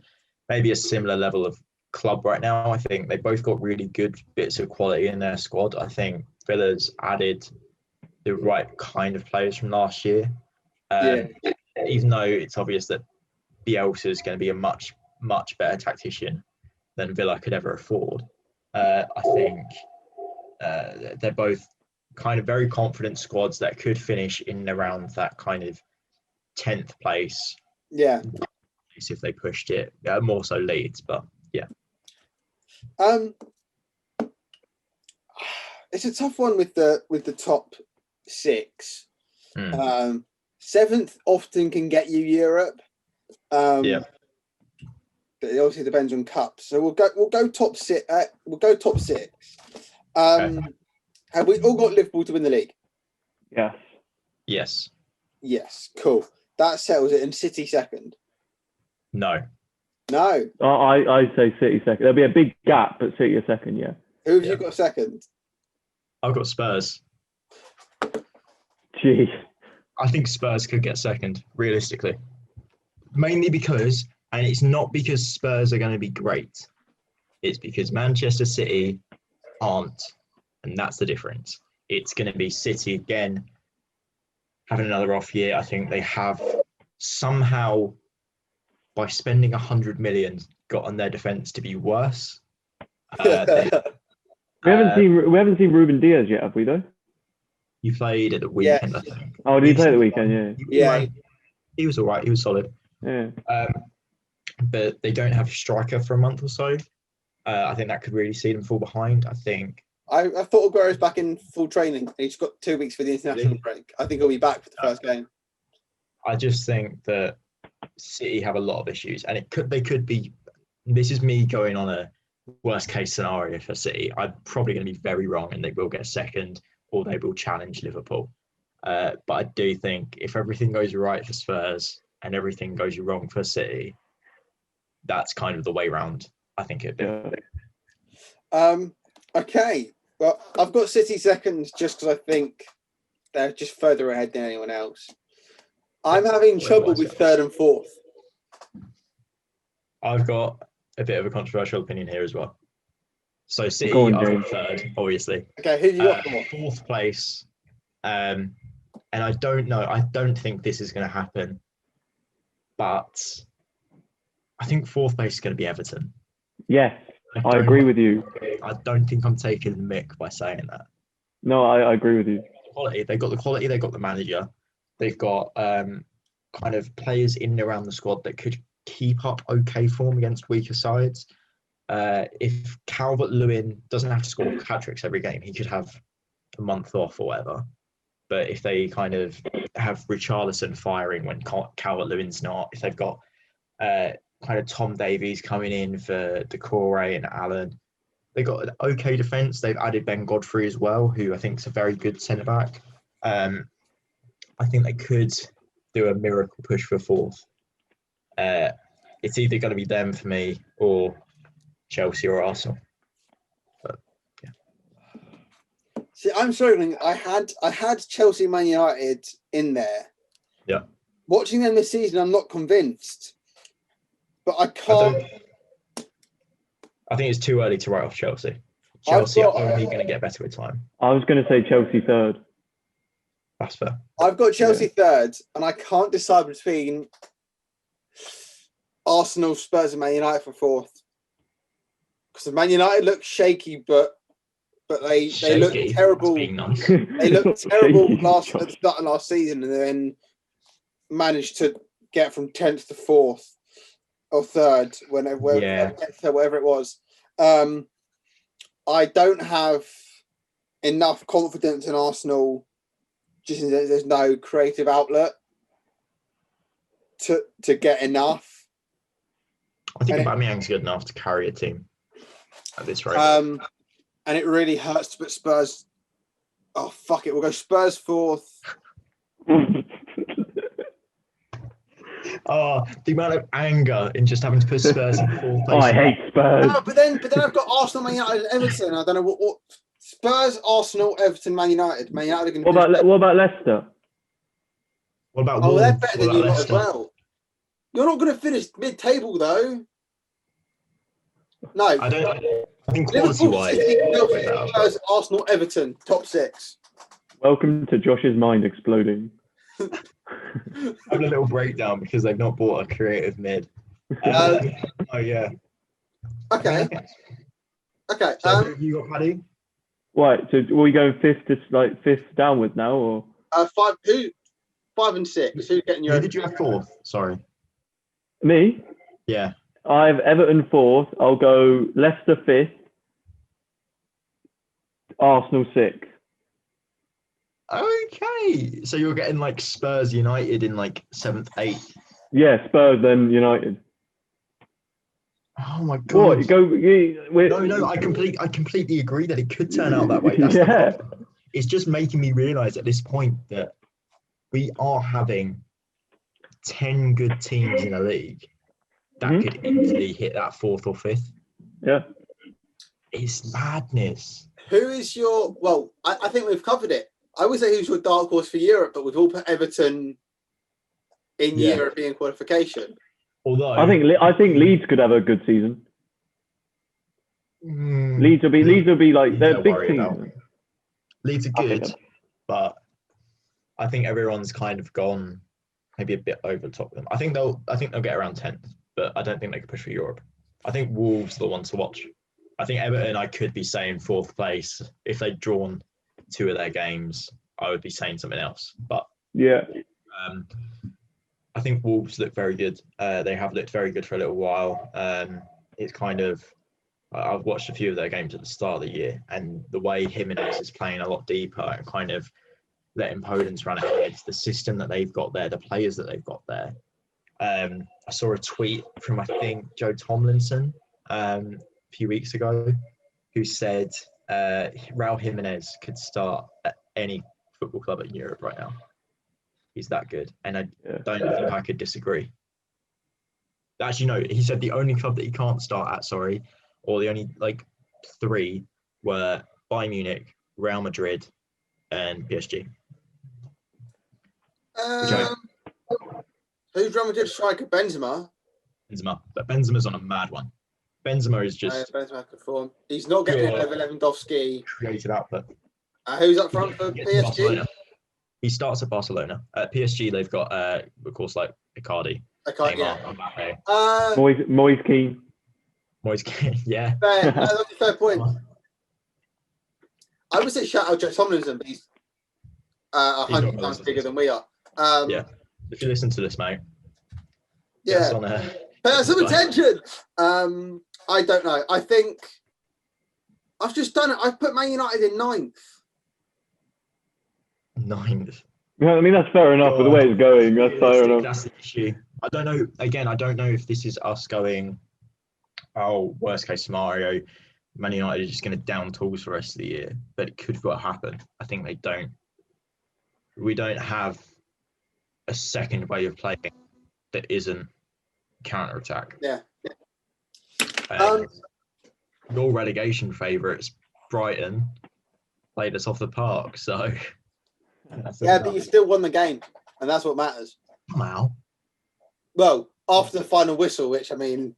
maybe a similar level of club right now. I think they both got really good bits of quality in their squad. I think Villa's added the right kind of players from last year. Even though it's obvious that Bielsa is going to be a much, much better tactician than Villa could ever afford. I think they're both kind of very confident squads that could finish in and around that kind of 10th place. Yeah. If they pushed it. More so Leeds, but yeah. It's a tough one with the top 6. 7th often can get you Europe. But it obviously depends on cups. So we'll go top 6. We'll go top 6. Have we all got Liverpool to win the league? Yes. Yes. Cool. That settles it. And City second. No. I say City second. There'll be a big gap, but City are second. Yeah. Who have you got second? I've got Spurs. Gee. I think Spurs could get second, realistically. Mainly because, and it's not because Spurs are going to be great. It's because Manchester City aren't, and that's the difference. It's going to be City again, having another off year. I think they have somehow, by spending 100 million, got on their defence to be worse. We haven't seen Ruben Diaz yet, have we though? He played at the weekend, I think. Oh, did he play at the weekend? Yeah. He was all right. He was solid. Yeah. But they don't have a striker for a month or so. I think that could really see them fall behind. I thought Aguero's back in full training. He's got 2 weeks for the international break. I think he'll be back for the first game. I just think that City have a lot of issues, and they could be. This is me going on a worst case scenario for City. I'm probably going to be very wrong, and they will get second, or they will challenge Liverpool. But I do think if everything goes right for Spurs and everything goes wrong for City, that's kind of the way round. I think it'd be. Okay. Well, I've got City second just because I think they're just further ahead than anyone else. I'm having trouble with third and fourth. I've got a bit of a controversial opinion here as well. So City are third, obviously. Okay, who do you got for? Fourth place. And I don't know. I don't think this is going to happen. But I think fourth place is going to be Everton. Yes, I agree with you. I don't think I'm taking the mick by saying that. No, I agree with you. They've got the quality. They've got the manager. They've got kind of players in and around the squad that could keep up okay form against weaker sides. If Calvert-Lewin doesn't have to score hat-tricks every game, he could have a month off or whatever. But if they kind of have Richarlison firing when Calvert-Lewin's not, if they've got kind of Tom Davies coming in for Decore and Allen, they've got an okay defence. They've added Ben Godfrey as well, who I think is a very good centre-back. I think they could do a miracle push for fourth. It's either going to be them for me or Chelsea or Arsenal. But, yeah. See, I'm struggling. I had Chelsea, Man United in there. Yeah. Watching them this season, I'm not convinced. But I can't. I think it's too early to write off Chelsea. Chelsea are only going to get better with time. I was going to say Chelsea third. That's fair. I've got Chelsea third, and I can't decide between Arsenal, Spurs, and Man United for fourth. Because Man United look shaky, but but they looked terrible. Nice. They looked terrible at the start of last season, and then managed to get from 10th to 4th or 3rd, whatever it was. I don't have enough confidence in Arsenal. Just there's no creative outlet to get enough. I think Aubameyang's good enough to carry a team at this rate. And it really hurts to put Spurs. Oh fuck it, we'll go Spurs 4th. Oh, the amount of anger in just having to put Spurs in 4th place. Oh, I hate Spurs. No, but then I've got Arsenal, Man United, and Everton. I don't know what Spurs, Arsenal, Everton, Man United. Man United are going to. What about Leicester? What about Wolves? They're better than you lot as Leicester? well. You're not going to finish mid-table though. No, I think quality-wise, Spurs, Arsenal, Everton, top 6. Welcome to Josh's mind exploding. having a little breakdown because they've not bought a creative mid. Oh yeah. Okay. So you got Paddy? Right. So are we going 5th to 5th downwards now, or 5 and 6? Who's getting your? Who did you have 4th? Sorry. Me? Yeah. I have Everton 4th. I'll go Leicester 5th. Arsenal 6th. Okay. So you're getting like Spurs United in like 7th, 8th. Yeah, Spurs then United. Oh my god! What? No, I completely agree that it could turn out that way. It's just making me realise at this point that we are having 10 good teams in a league that could easily hit that 4th or 5th. Yeah, it's madness. Who is your? Well, I think we've covered it. I would say who's your dark horse for Europe, but we've all put Everton in European qualification. Although I think Leeds could have a good season. Leeds will be like they're big teams. Leeds are good, but I think everyone's kind of gone maybe a bit over the top of them. I think they'll get around 10th, but I don't think they can push for Europe. I think Wolves are the one to watch. I think Everton, I could be saying 4th place. If they'd drawn 2 of their games, I would be saying something else. But yeah. I think Wolves look very good. They have looked very good for a little while. It's kind of, I've watched a few of their games at the start of the year, and the way Jimenez is playing a lot deeper and kind of letting Podence run ahead, the system that they've got there, the players that they've got there. I saw a tweet from, I think, Joe Tomlinson a few weeks ago, who said Raul Jimenez could start at any football club in Europe right now. He's that good, and I don't think I could disagree. Actually, no, he said the only club that he can't start at, or the only 3 were Bayern Munich, Real Madrid, and PSG. Who's Real Madrid striker? Benzema, but Benzema's on a mad one. Benzema is just Benzema could form. He's not getting it over Lewandowski. Creative output. Who's up front for PSG? Barcelona. He starts at Barcelona. At PSG, they've got, of course, Icardi, Neymar, Mbappe. Moise Kean. Moise Kean, yeah. That's a fair point. I would say shout out Joe Tomlinson, but he's 100 times bigger than we are. Yeah. If you listen to this, mate. Yeah. Pay us some attention. I don't know. I think I've just done it. I've put Man United in 9th. 9th. Yeah, I mean, that's fair enough with the way it's going. That's fair enough. That's the issue. I don't know. Again, I don't know if this is us going, worst case scenario, Man United are just going to down tools for the rest of the year. But it could well happen. I think they don't. We don't have a second way of playing that isn't counter-attack. Yeah. Your relegation favourites, Brighton, played us off the park, so... but you still won the game, and that's what matters. Wow. Well, after the final whistle, which, I mean,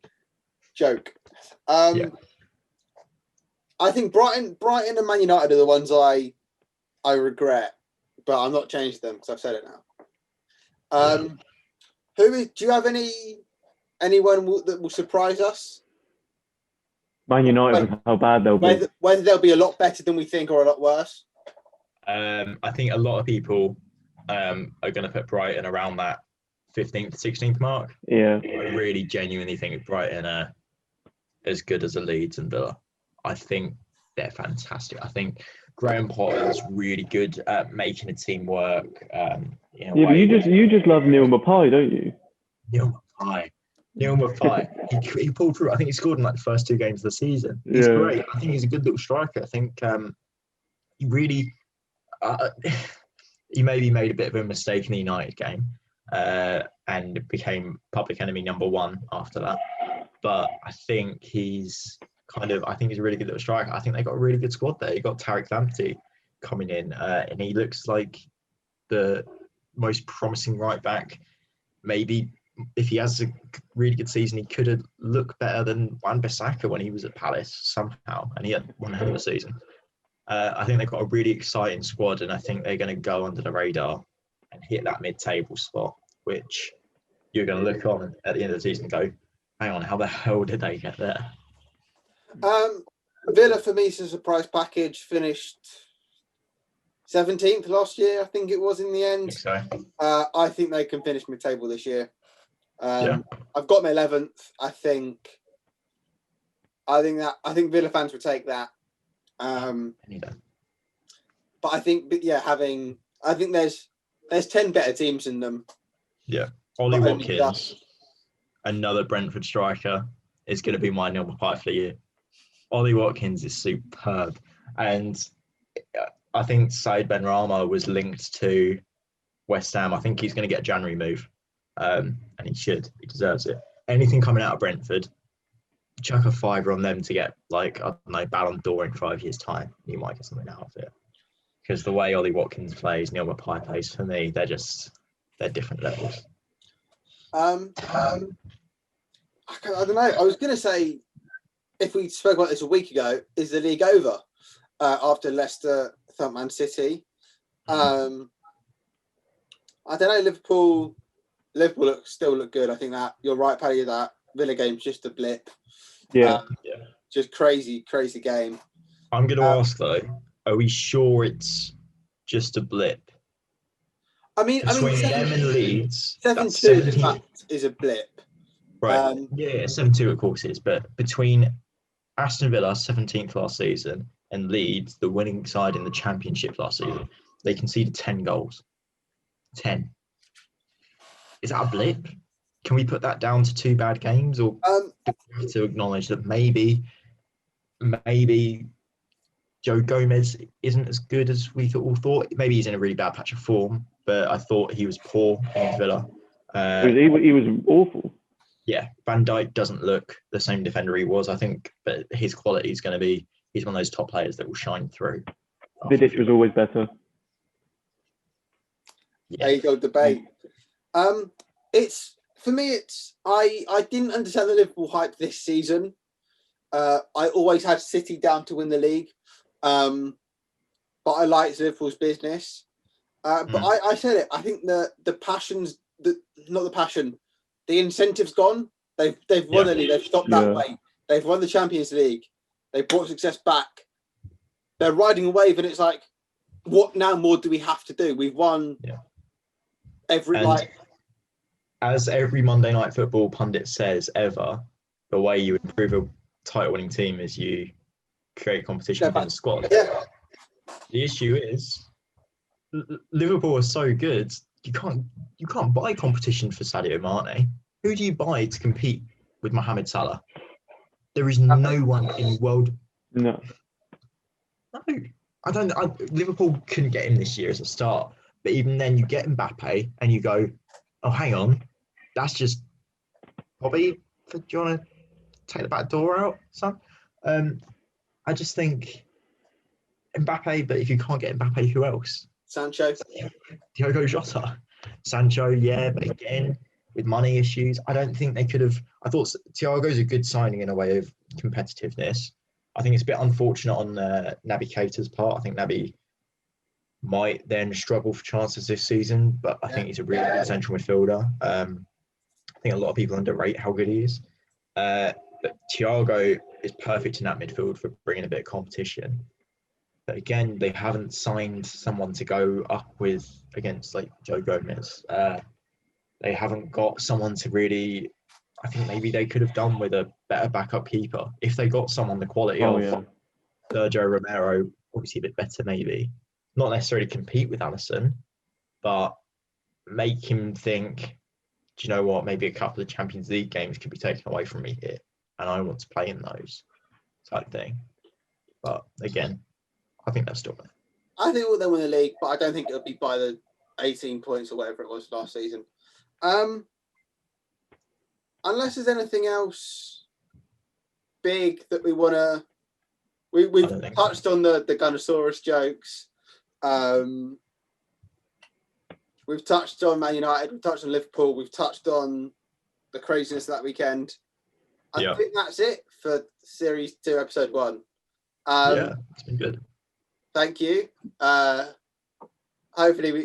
joke. I think Brighton and Man United are the ones I regret, but I'm not changing them because I've said it now. Do you have anyone that will surprise us? Man United, how bad they'll be. Whether they'll be a lot better than we think or a lot worse. I think a lot of people are going to put Brighton around that 15th, 16th mark. Yeah. I really genuinely think Brighton are as good as the Leeds and Villa. I think they're fantastic. I think Graham Potter's really good at making a team work. But you just love Neil Maupay, don't you? Neil Maupay. He pulled through. I think he scored in like the first 2 games of the season. He's great. I think he's a good little striker. I think he really he maybe made a bit of a mistake in the United game and became public enemy number 1 after that. But I think he's a really good little striker. I think they got a really good squad there. You got Tariq Lamptey coming in, and he looks like the most promising right back. Maybe if he has a really good season, he could have looked better than Wan-Bissaka when he was at Palace somehow, and he had one hell of a season. I think they've got a really exciting squad, and I think they're going to go under the radar and hit that mid-table spot, which you're going to look on at the end of the season and go, hang on, how the hell did they get there? Villa, for me, is a surprise package. Finished 17th last year, I think it was in the end. I think they can finish mid-table this year. I've got my 11th. I think Villa fans would take that. But I think, I think there's 10 better teams in them. Yeah, Ollie Watkins, another Brentford striker, is going to be my number 5 for the year. Ollie Watkins is superb, and I think Said Benrahma was linked to West Ham. I think he's going to get a January move, and he should. He deserves it. Anything coming out of Brentford, chuck a $5 on them to get, like, I don't know, Ballon d'Or in 5 years' time. You might get something out of it. Because the way Ollie Watkins plays, Neil Maupay plays, for me, they're different levels. I don't know. I was going to say, if we spoke about this a week ago, is the league over after Leicester thumped Man City? I don't know. Liverpool still look good. I think that you're right, Paddy. That Villa game's just a blip. Yeah. Just crazy game. I'm going to ask though, are we sure it's just a blip? Between them and Leeds, 7-2 in fact is a blip. Right. 7-2 of course it is, but between Aston Villa 17th last season and Leeds, the winning side in the Championship last season, they conceded 10 goals. 10. Is that a blip? Can we put that down to 2 bad games, or do we have to acknowledge that maybe Joe Gomez isn't as good as we all thought? Maybe he's in a really bad patch of form, but I thought he was poor against Villa. He was awful. Yeah, Van Dijk doesn't look the same defender he was, I think, but his quality is going to be, he's one of those top players that will shine through. Vidic was always better. Yeah. There you go, debate. For me, I didn't understand the Liverpool hype this season. I always had City down to win the league, but I liked Liverpool's business. But I said it. I think the passion's not the passion. The incentive's gone. They've won the league. They've stopped that way. They've won the Champions League. They brought success back. They're riding a wave, and it's like, what now? More do we have to do? We've won as every Monday Night Football pundit says ever, the way you improve a title-winning team is you create competition within the squad. Yeah. The issue is Liverpool are so good, you can't buy competition for Sadio Mane. Who do you buy to compete with Mohamed Salah? There is no one in the world. No. Liverpool couldn't get him this year as a start, but even then, you get Mbappe and you go, oh, hang on, that's just Bobby. Do you want to take the back door out, son? I just think Mbappe, but if you can't get Mbappe, who else? Sancho. Diogo Jota. Sancho, but again, with money issues, I don't think they could have. I thought Thiago's a good signing in a way of competitiveness. I think it's a bit unfortunate on Naby Keita's part. I think Naby might then struggle for chances this season, but I think he's a really good central midfielder. I think a lot of people underrate how good he is. But Thiago, is perfect in that midfield for bringing a bit of competition. But again, they haven't signed someone to go up with against like Joe Gomez. They haven't got someone to really. I think maybe they could have done with a better backup keeper if they got someone the quality of Sergio Romero. Obviously, a bit better, maybe not necessarily compete with Alisson, but make him think. Do you know what? Maybe a couple of Champions League games could be taken away from me here, and I want to play in those type thing. But again, I think they'll still win. I think they'll win the league, but I don't think it'll be by the 18 points or whatever it was last season. Unless there's anything else big that we want to... We've touched on the Gunnosaurus jokes. We've touched on Man United. We've touched on Liverpool. We've touched on the craziness of that weekend. I think that's it for Series 2, Episode 1. It's been good. Thank you. Hopefully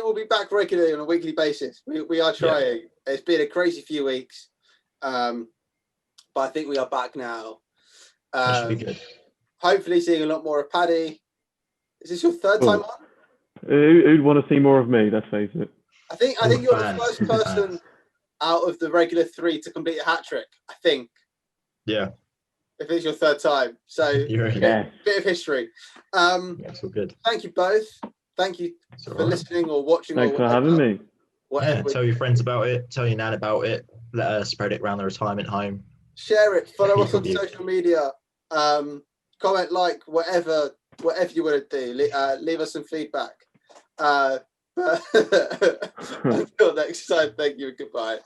we'll be back regularly on a weekly basis. We are trying. Yeah. It's been a crazy few weeks, but I think we are back now. That should be good. Hopefully seeing a lot more of Paddy. Is this your third time on? Who'd want to see more of me? Let's face it. I think you're the first person out of the regular 3 to complete a hat trick. I think. Yeah. If it's your third time, so bit of history. It's all good. Thank you both. Thank you for listening or watching. Thanks for having me. Tell your friends about it. Tell your nan about it. Let her spread it around the retirement home. Share it. Follow us on social media. Comment, like, whatever you want to do. Leave us some feedback. Until next time, thank you and goodbye.